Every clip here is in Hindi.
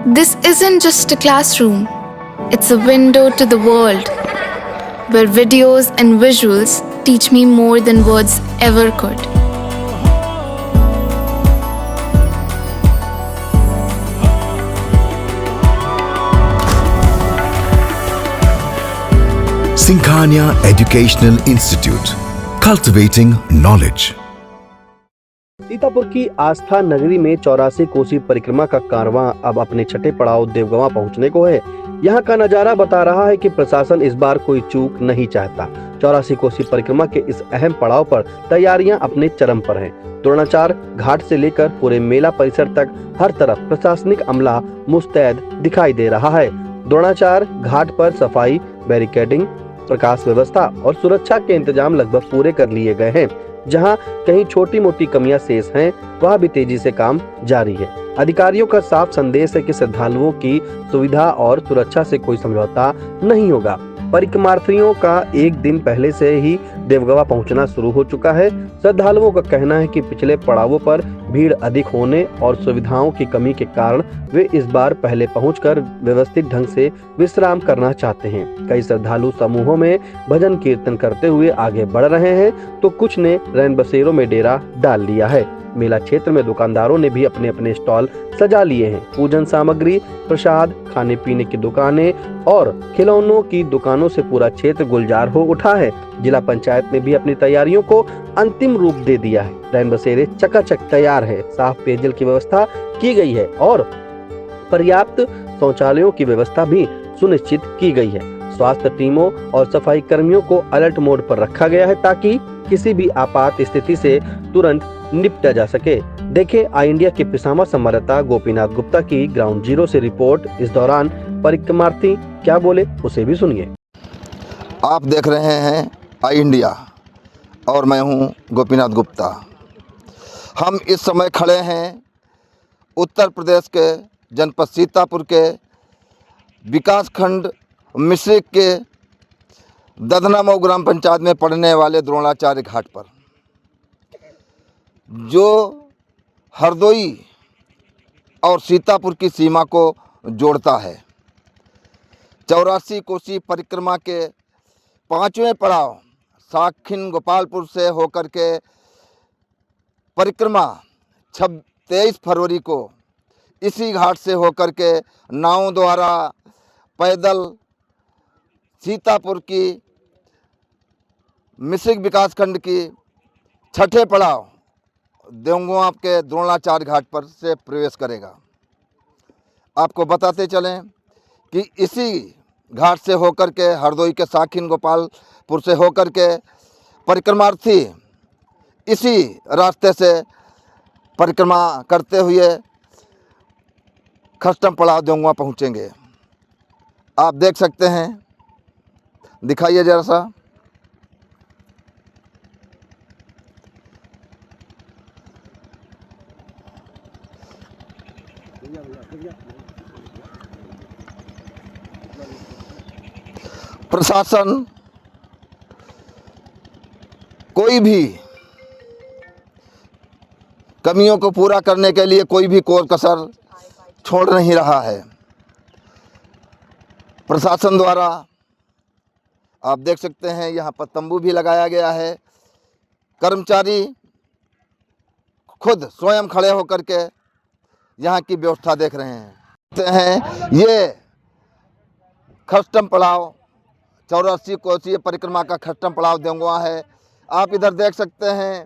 This isn't just a classroom, it's a window to the world, where videos and visuals teach me more than words ever could. Sinkhania Educational Institute, cultivating knowledge. Sitapur की आस्था नगरी में 84 कोसी परिक्रमा का कारवां अब अपने छठे पड़ाव देवगवा पहुंचने को है। यहाँ का नजारा बता रहा है कि प्रशासन इस बार कोई चूक नहीं चाहता। 84 कोसी परिक्रमा के इस अहम पड़ाव पर तैयारियां अपने चरम पर हैं। द्रोणाचार्य घाट से लेकर पूरे मेला परिसर तक हर तरफ प्रशासनिक अमला मुस्तैद दिखाई दे रहा है। द्रोणाचार्य घाट पर सफाई, बैरिकेडिंग, प्रकाश व्यवस्था और सुरक्षा के इंतजाम लगभग पूरे कर लिए गए हैं। जहां कहीं छोटी मोटी कमियां शेष हैं, वहां भी तेजी से काम जारी है। अधिकारियों का साफ संदेश है कि श्रद्धालुओं की सुविधा और सुरक्षा से कोई समझौता नहीं होगा। परिक्रमार्थियों का एक दिन पहले से ही देवगवा पहुंचना शुरू हो चुका है। श्रद्धालुओं का कहना है कि पिछले पड़ावों पर भीड़ अधिक होने और सुविधाओं की कमी के कारण वे इस बार पहले पहुंचकर व्यवस्थित ढंग से विश्राम करना चाहते हैं। कई श्रद्धालु समूहों में भजन कीर्तन करते हुए आगे बढ़ रहे हैं, तो कुछ ने रैन बसेरों में डेरा डाल लिया है। मेला क्षेत्र में दुकानदारों ने भी अपने अपने स्टॉल सजा लिए हैं। पूजन सामग्री, प्रसाद, खाने पीने की दुकानें और खिलौनों की दुकानों से पूरा क्षेत्र गुलजार हो उठा है। जिला पंचायत ने भी अपनी तैयारियों को अंतिम रूप दे दिया है। रैन बसेरे चकाचक तैयार है, साफ पेयजल की व्यवस्था की गई है और पर्याप्त शौचालयों की व्यवस्था भी सुनिश्चित की गई है। स्वास्थ्य टीमों और सफाई कर्मियों को अलर्ट मोड पर रखा गया है ताकि किसी भी आपात स्थिति से तुरंत निपटा जा सके। देखें आई इंडिया के पिसामा संवाददाता गोपीनाथ गुप्ता की ग्राउंड जीरो से रिपोर्ट। इस दौरान परिक्रमार्थी क्या बोले उसे भी सुनिए। आप देख रहे हैं आई इंडिया और मैं हूं गोपीनाथ गुप्ता। हम इस समय खड़े हैं उत्तर प्रदेश के जनपद सीतापुर के विकास खंड मिश्रिक के दधनामऊ ग्राम पंचायत में पड़ने वाले द्रोणाचार्य घाट पर, जो हरदोई और सीतापुर की सीमा को जोड़ता है। 84 कोसी परिक्रमा के 5वें पड़ाव साखिन गोपालपुर से होकर के परिक्रमा 23 फरवरी को इसी घाट से होकर के नावों द्वारा पैदल सीतापुर की मिश्रिक विकासखंड की छठे पड़ाव देवगवा के द्रोणाचार्य घाट पर से प्रवेश करेगा। आपको बताते चलें कि इसी घाट से होकर के हरदोई के साखिन गोपालपुर से होकर के परिक्रमार्थी इसी रास्ते से परिक्रमा करते हुए खष्टम पड़ाव देवगवा पहुँचेंगे। आप देख सकते हैं, दिखाइए जरा सा। प्रशासन कोई भी कमियों को पूरा करने के लिए कोई भी कोर कसर छोड़ नहीं रहा है। प्रशासन द्वारा आप देख सकते हैं यहाँ पर तंबू भी लगाया गया है। कर्मचारी खुद स्वयं खड़े होकर के यहाँ की व्यवस्था देख रहे हैं। ये खष्टम पड़ाव 84 कोसी परिक्रमा का खष्टम पड़ाव देवगवा है। आप इधर देख सकते हैं,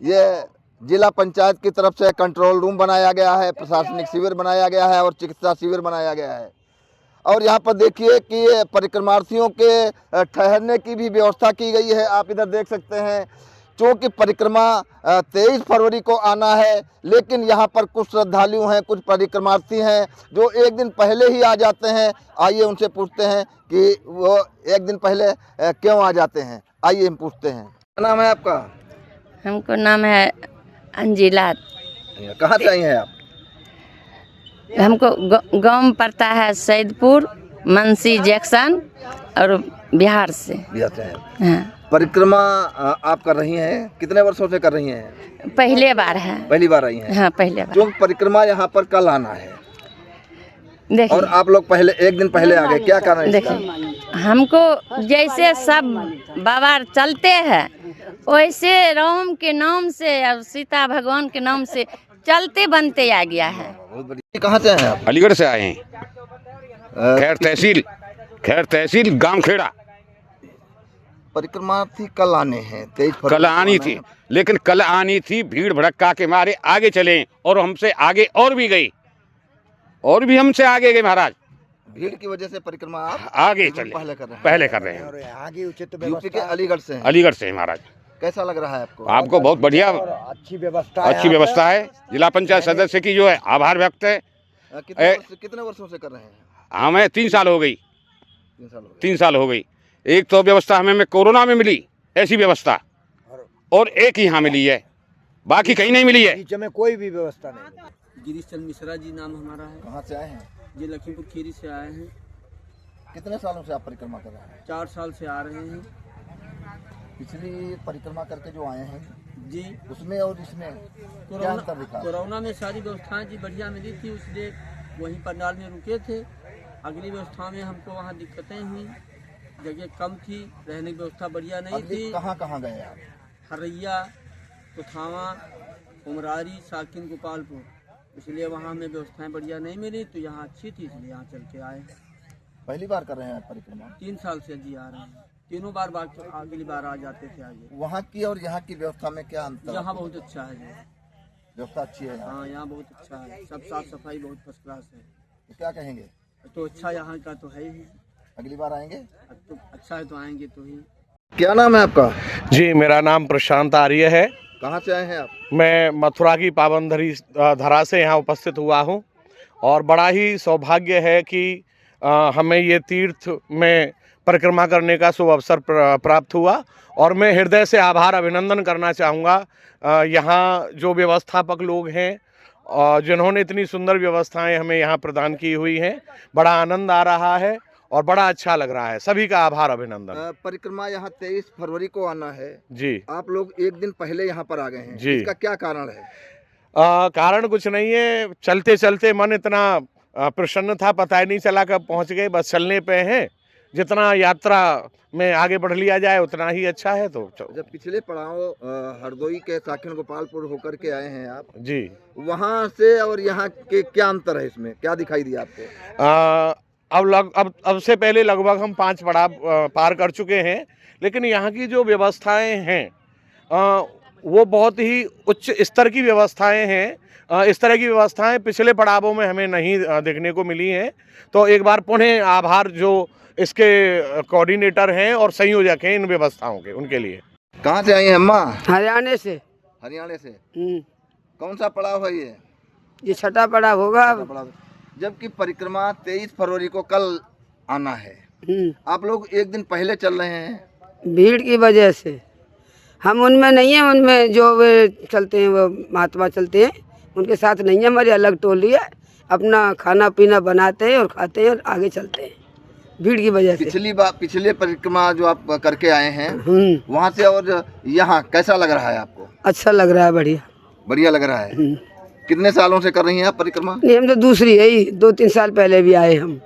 ये जिला पंचायत की तरफ से कंट्रोल रूम बनाया गया है, प्रशासनिक शिविर बनाया गया है और चिकित्सा शिविर बनाया गया है। और यहाँ पर देखिए कि परिक्रमार्थियों के ठहरने की भी व्यवस्था की गई है। आप इधर देख सकते हैं, क्योंकि परिक्रमा 23 फरवरी को आना है, लेकिन यहाँ पर कुछ श्रद्धालु हैं, कुछ परिक्रमार्थी हैं जो एक दिन पहले ही आ जाते हैं। आइए उनसे पूछते हैं कि वो एक दिन पहले क्यों आ जाते हैं। आइए हम पूछते हैं। क्या नाम है आपका? हमको नाम है अंजिला। कहाँ से आई हैं आप? हमको गांव में पड़ता है सैदपुर, मंसी जैक्सन और बिहार से। बिहार से हैं। हाँ। परिक्रमा आप कर रही हैं, कितने वर्षों से कर रही हैं? पहले बार है। पहली बार आई हैं? हाँ, पहले बार। जो परिक्रमा यहाँ पर कल आना है, देखिए और आप लोग पहले एक दिन पहले आ गए, क्या कारण है इसका? देखिए हमको जैसे सब बाबा चलते हैं वैसे राम के नाम से और सीता भगवान के नाम से चलते बनते आ गया है। बहुत बढ़िया। कहाँ से हैं आप? अलीगढ़ से आए हैं। खैर तहसील गांव खेड़ा। परिक्रमा थी कल आने हैं, 23 फरवरी कल आनी को थी, आना है। लेकिन कल आनी थी, भीड़ भड़क्का के मारे आगे चले और हमसे आगे और भी गई, और भी हमसे आगे गए महाराज। भीड़ की वजह से परिक्रमा आप आगे एक दिन चले, पहले कर रहे हैं। पहले कर रहे हैं। आगे उचित यूपी के अलीगढ़ से हैं। अलीगढ़ से हैं महाराज। कैसा लग रहा है आपको? आपको बहुत बढ़िया, अच्छी व्यवस्था है। जिला पंचायत सदस्य की जो है आभार व्यक्त है। कितने वर्षों से कर रहे हैं? हमें 3 साल हो गई। 3 साल हो गए। 3 साल हो गई। एक तो व्यवस्था हमें कोरोना में मिली, ऐसी व्यवस्था, और एक ही यहाँ मिली है, बाकी कहीं नहीं मिली है। बीच में कोई भी व्यवस्था नहीं। गिरीश चंद मिश्रा जी नाम हमारा है। कहाँ से आए हैं? जी लखीमपुर खीरी से आए हैं। कितने सालों से आप परिक्रमा कर रहे हैं? 4 साल से आ रहे हैं। पिछली परिक्रमा करके जो आए हैं जी उसमें और इसमें क्या अंतर दिखा? कोरोना में सारी व्यवस्थाएं जी बढ़िया मिली थी, इसलिए वहीं पंडाल में रुके थे। अगली व्यवस्था में हमको वहाँ दिक्कतें हुई, जगह कम थी, रहने की व्यवस्था बढ़िया नहीं थी। कहाँ गए आप? हरैया, कुथावा, उमरारी, साकिन, गोपालपुर, इसलिए वहाँ हमें व्यवस्थाएं बढ़िया नहीं मिली, तो यहाँ अच्छी थी इसलिए यहाँ चल के आए। पहली बार कर रहे हैं परिक्रमा? 3 साल से जी आ रहे हैं। तीनों बार अगली बार आ जाते थे आगे। वहाँ की और यहाँ की व्यवस्था में क्या अंतर? यहाँ बहुत अच्छा है जी। व्यवस्था अच्छी है यहाँ? हाँ यहाँ बहुत अच्छा है, सब साफ सफाई बहुत फर्स्ट क्लास है। तो क्या कहेंगे? तो अच्छा यहाँ का तो है ही। अगली बार आएंगे? अब तो अच्छा है तो आएंगे तो ही। क्या नाम है आपका? जी, मेरा नाम प्रशांत आर्य है। कहाँ से आए हैं आप? मैं मथुरा की पावन धरा से यहाँ उपस्थित हुआ हूँ, और बड़ा ही सौभाग्य है कि हमें ये तीर्थ में परिक्रमा करने का शुभ अवसर प्राप्त हुआ, और मैं हृदय से आभार अभिनंदन करना चाहूँगा यहाँ जो व्यवस्थापक लोग हैं, जिन्होंने इतनी सुंदर व्यवस्थाएं हमें यहाँ प्रदान की हुई हैं। बड़ा आनंद आ रहा है और बड़ा अच्छा लग रहा है। सभी का आभार अभिनंदन। परिक्रमा यहाँ 23 फरवरी को आना है जी। आप लोग एक दिन पहले यहाँ पर आ गए हैं जी। इसका क्या कारण है? कारण कुछ नहीं है, चलते चलते मन इतना प्रसन्न था, पता ही नहीं चला कब पहुँच गए। बस चलने पे हैं, जितना यात्रा में आगे बढ़ लिया जाए उतना ही अच्छा है। तो जब पिछले पड़ाव हरदोई के साकिन गोपालपुर होकर के आए हैं आप जी, वहाँ से और यहाँ के क्या अंतर है, इसमें क्या दिखाई दिया आपको? अब से पहले लगभग हम 5 पड़ाव पार कर चुके हैं, लेकिन यहाँ की जो व्यवस्थाएं हैं वो बहुत ही उच्च स्तर की व्यवस्थाएं हैं। इस तरह की व्यवस्थाएं पिछले पड़ावों में हमें नहीं देखने को मिली हैं। तो एक बार पुनः आभार जो इसके कोऑर्डिनेटर हैं और संयोजक हैं इन व्यवस्थाओं के, उनके लिए। कहाँ से आई हैं अम्मा? हरियाणा से। हरियाणा से। कौन सा पड़ाव है ये? ये छठा पड़ाव होगा। जबकि परिक्रमा 23 फरवरी को कल आना है, आप लोग एक दिन पहले चल रहे हैं। भीड़ की वजह से हम उनमें नहीं हैं, उनमें जो वे चलते हैं वो महात्मा चलते हैं, उनके साथ नहीं है। हमारी अलग टोली है, अपना खाना पीना बनाते हैं और खाते हैं और आगे चलते हैं भीड़ की वजह से। पिछले परिक्रमा जो आप करके आए हैं वहाँ से और यहाँ कैसा लग रहा है आपको? अच्छा लग रहा है, बढ़िया लग रहा है। कितने सालों से कर रही हैं आप परिक्रमा? नहीं, हम तो दूसरी है ही, 2-3 साल पहले भी आए हम।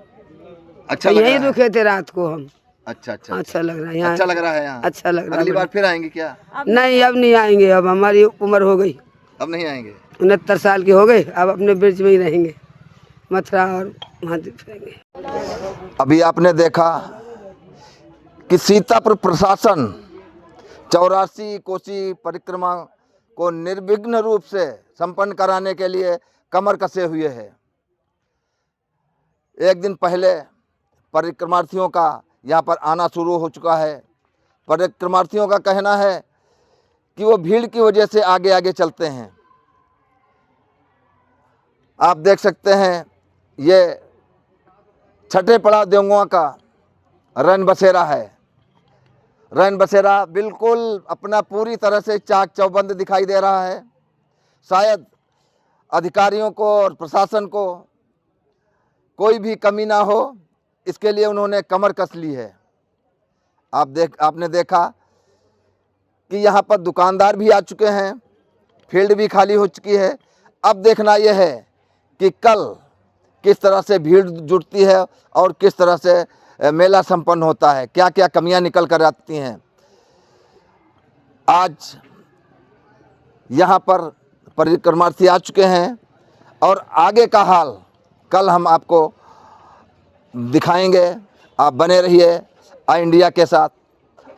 अच्छा तो यहीं रुके थे रात को हम। अच्छा अच्छा लग रहा है यहाँ। अच्छा लग रहा है यहाँ। अच्छा लग रहा है। अगली बार फिर आएंगे क्या? नहीं, अब नहीं आएंगे, अब हमारी उम्र हो गई। अब नहीं आएंगे? 69 साल के हो गए, अब अपने ब्रिज में ही रहेंगे, मथुरा और वहाँ फिरेंगे। अभी आपने देखा कि सीतापुर प्रशासन 84 कोसी परिक्रमा को निर्विघ्न रूप से संपन्न कराने के लिए कमर कसे हुए है। एक दिन पहले परिक्रमार्थियों का यहाँ पर आना शुरू हो चुका है। परिक्रमार्थियों का कहना है कि वो भीड़ की वजह से आगे आगे चलते हैं। आप देख सकते हैं ये छठे पड़ाव देवगुआ का रैन बसेरा है। रैन बसेरा बिल्कुल अपना पूरी तरह से चाक चौबंद दिखाई दे रहा है। शायद अधिकारियों को और प्रशासन को कोई भी कमी ना हो, इसके लिए उन्होंने कमर कस ली है। आपने देखा कि यहाँ पर दुकानदार भी आ चुके हैं, फील्ड भी खाली हो चुकी है। अब देखना यह है कि कल किस तरह से भीड़ जुटती है और किस तरह से मेला संपन्न होता है, क्या क्या कमियां निकल कर आती हैं। आज यहाँ पर परिक्रमार्थी आ चुके हैं और आगे का हाल कल हम आपको दिखाएंगे। आप बने रहिए आई इंडिया के साथ।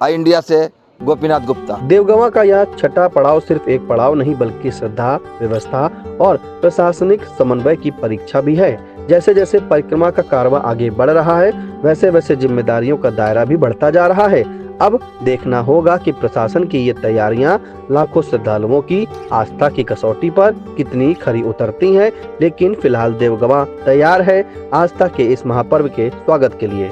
आई इंडिया से गोपीनाथ गुप्ता। देवगवा का यह छठा पड़ाव सिर्फ एक पड़ाव नहीं बल्कि श्रद्धा, व्यवस्था और प्रशासनिक समन्वय की परीक्षा भी है। जैसे जैसे परिक्रमा का कारवां आगे बढ़ रहा है वैसे वैसे जिम्मेदारियों का दायरा भी बढ़ता जा रहा है। अब देखना होगा कि प्रशासन की ये तैयारियां लाखों श्रद्धालुओं की आस्था की कसौटी पर कितनी खरी उतरती हैं। लेकिन फिलहाल देवगवा तैयार है आस्था के इस महापर्व के स्वागत के लिए।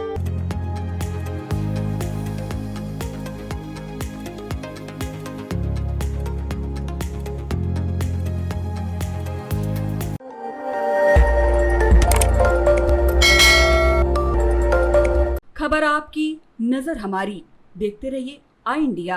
खबर आपकी, नजर हमारी। देखते रहिए आई इंडिया।